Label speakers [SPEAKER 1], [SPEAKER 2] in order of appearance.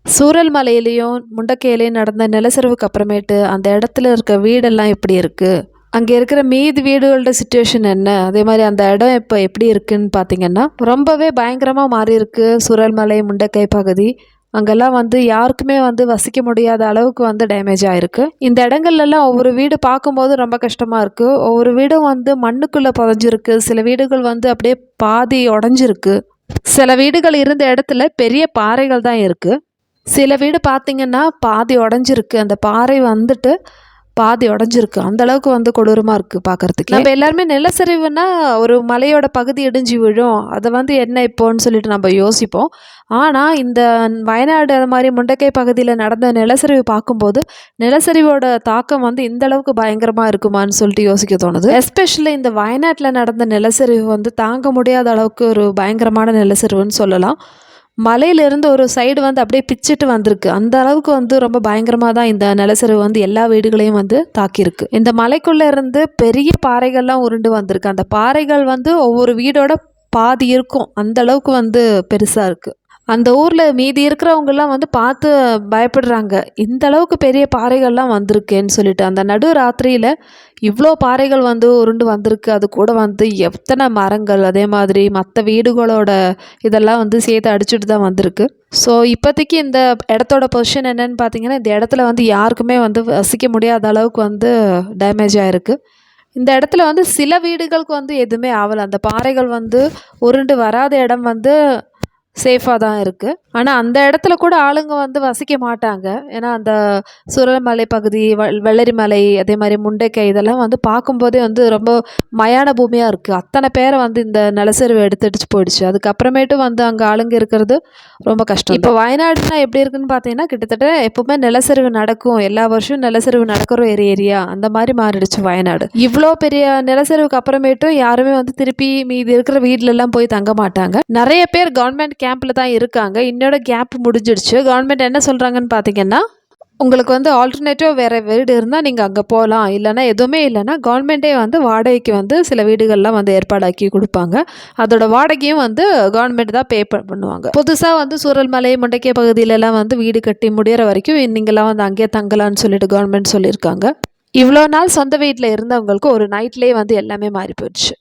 [SPEAKER 1] சூரல் மலையிலயும், முண்டக்கையிலயும் நடந்த நிலச்சரிவுக்கு அப்புறமேட்டு அந்த இடத்துல இருக்க வீடெல்லாம் எப்படி இருக்கு? அங்க இருக்கிற மீதி வீடுகளோட சிச்சுவேஷன் என்ன? அதே மாரி அந்த இடம் இப்ப எப்படி இருக்குன்னு பார்த்தீங்கன்னா, ரொம்பவே பயங்கரமா மாறியிருக்கு. சூரல்மலை, முண்டக்கை பகுதி. அங்கெல்லாம் வந்து யாருக்குமே வந்து வசிக்க முடியாத அளவுக்கு வந்து டேமேஜ் ஆயிருக்கு. இந்த இடங்கள்லலாம் ஒவ்வொரு வீடு பார்க்கும்போது ரொம்ப கஷ்டமா இருக்கு. ஒவ்வொரு வீடும் வந்து மண்ணுக்குள்ள புதைஞ்சிருக்கு. சில வீடுகள் வந்து அப்படியே பாதி உடைஞ்சிருக்கு. சில வீடுகள் இருந்த இடத்துல பெரிய பாறைகள் தான் இருக்கு. சில வீடு பார்த்தீங்கன்னா, பாதி உடைஞ்சிருக்கு. அந்த பாறை வந்துட்டு பாதி உடைஞ்சிருக்கு. அந்த அளவுக்கு வந்து கொடூரமா இருக்கு பார்க்கறதுக்கே. நம்ம எல்லாருமே நிலச்சரிவுன்னா, ஒரு மலையோட பகுதி இடிஞ்சு விழும். அத வந்து என்ன இப்போன்னு சொல்லிட்டு நம்ம யோசிப்போம். ஆனா, இந்த வயநாடு அது மாரி முண்டக்கை பகுதியில நடந்த நிலச்சரிவு பார்க்கும்போது, நிலச்சரிவோட தாக்கம் வந்து இந்த அளவுக்கு பயங்கரமா இருக்குமான்னு சொல்லிட்டு யோசிக்க தோணுது. எஸ்பெஷலி இந்த வயநாட்ல நடந்த நிலச்சரிவு வந்து தாங்க முடியாத அளவுக்கு ஒரு பயங்கரமான நிலச்சரிவுன்னு சொல்லலாம். மலையிலிருந்து ஒரு சைடு வந்து அப்படியே பிச்சுட்டு வந்திருக்கு. அந்த அளவுக்கு வந்து ரொம்ப பயங்கரமா தான் இந்த நிலச்சரிவு வந்து எல்லா வீடுகளையும் வந்து தாக்கியிருக்கு. இந்த மலைக்குள்ள இருந்து பெரிய பாறைகள்லாம் உருண்டு வந்திருக்கு. அந்த பாறைகள் வந்து ஒவ்வொரு வீடோட பாதி இருக்கும். அந்த அளவுக்கு வந்து பெருசா இருக்கு. அந்த ஊர்ல மீதி இருக்கிறவங்கலாம் வந்து பார்த்து பயப்படுறாங்க. இந்த அளவுக்கு பெரிய பாறைகள்லாம் வந்திருக்கேன்னு சொல்லிட்டு. அந்த நடு ராத்திரியில இவ்ளோ பாறைகள் வந்து உருண்டு வந்திருக்கு. அது கூட வந்து எத்தனை மரங்கள், அதே மாதிரி மத்த வீடுகளோட இதெல்லாம் வந்து சேர்த்து அடிச்சுட்டு தான் வந்திருக்கு. ஸோ இப்போதைக்கு இந்த இடத்தோட பொசிஷன் என்னன்னு பார்த்தீங்கன்னா, இந்த இடத்துல வந்து யாருக்குமே வந்து வசிக்க முடியாத அளவுக்கு வந்து டேமேஜ் ஆயிருக்கு. இந்த இடத்துல வந்து சில வீடுகளுக்கு வந்து எதுவுமே ஆவல. அந்த பாறைகள் வந்து உருண்டு வராத இடம் வந்து சேஃபாக தான் இருக்குது. ஆனால் அந்த இடத்துல கூட ஆளுங்க வந்து வசிக்க மாட்டாங்க. ஏன்னா அந்த சுரமலை பகுதி, வெள்ளரிமலை, அதே மாதிரி முண்டைக்கை இதெல்லாம் வந்து பார்க்கும்போதே வந்து ரொம்ப மயான பூமியாக இருக்குது. அத்தனை பேரை வந்து இந்த நிலச்சரிவு எடுத்துடுச்சு போயிடுச்சு. அதுக்கப்புறமேட்டு வந்து அங்கே ஆளுங்க இருக்கிறது ரொம்ப கஷ்டம். இப்போ வயநாடுனா எப்படி இருக்குன்னு பார்த்தீங்கன்னா, கிட்டத்தட்ட எப்பவுமே நிலச்சரிவு நடக்கும். எல்லா வருஷமும் நிலச்சரிவு நடக்கிற ஒரு ஏரியா அந்த மாதிரி மாறிடுச்சு வயநாடு. இவ்வளோ பெரிய நிலச்சரிவுக்கு அப்புறமேட்டும் யாருமே வந்து திருப்பி மீதி இருக்கிற வீட்லலாம் போய் தங்க மாட்டாங்க. நிறைய பேர் கவர்மெண்ட் கேம்ப்ல தான் இருக்காங்க. இன்னோட கேப் முடிஞ்சிடுச்சு. கவர்மெண்ட் என்ன சொல்றாங்கன்னு பார்த்தீங்கன்னா, உங்களுக்கு வந்து ஆல்டர்னேட்டிவ் வேற வீடு இருந்தால் நீங்கள் அங்கே போகலாம். இல்லைன்னா எதுவுமே இல்லைன்னா கவர்மெண்ட்டே வந்து வாடகைக்கு வந்து சில வீடுகள்லாம் வந்து ஏற்பாடாக்கி கொடுப்பாங்க. அதோட வாடகையும் வந்து கவர்மெண்ட் தான் பே பண்ணுவாங்க. புதுசாக வந்து சூரல்மலை, முண்டக்கை பகுதியிலலாம் வந்து வீடு கட்டி முடிகிற வரைக்கும் நீங்களாம் வந்து அங்கேயே தங்கலான்னு சொல்லிட்டு கவர்மெண்ட் சொல்லியிருக்காங்க. இவ்வளோ நாள் சொந்த வீட்டில் இருந்தவங்களுக்கு ஒரு நைட்லேயே வந்து எல்லாமே மாறி போயிடுச்சு.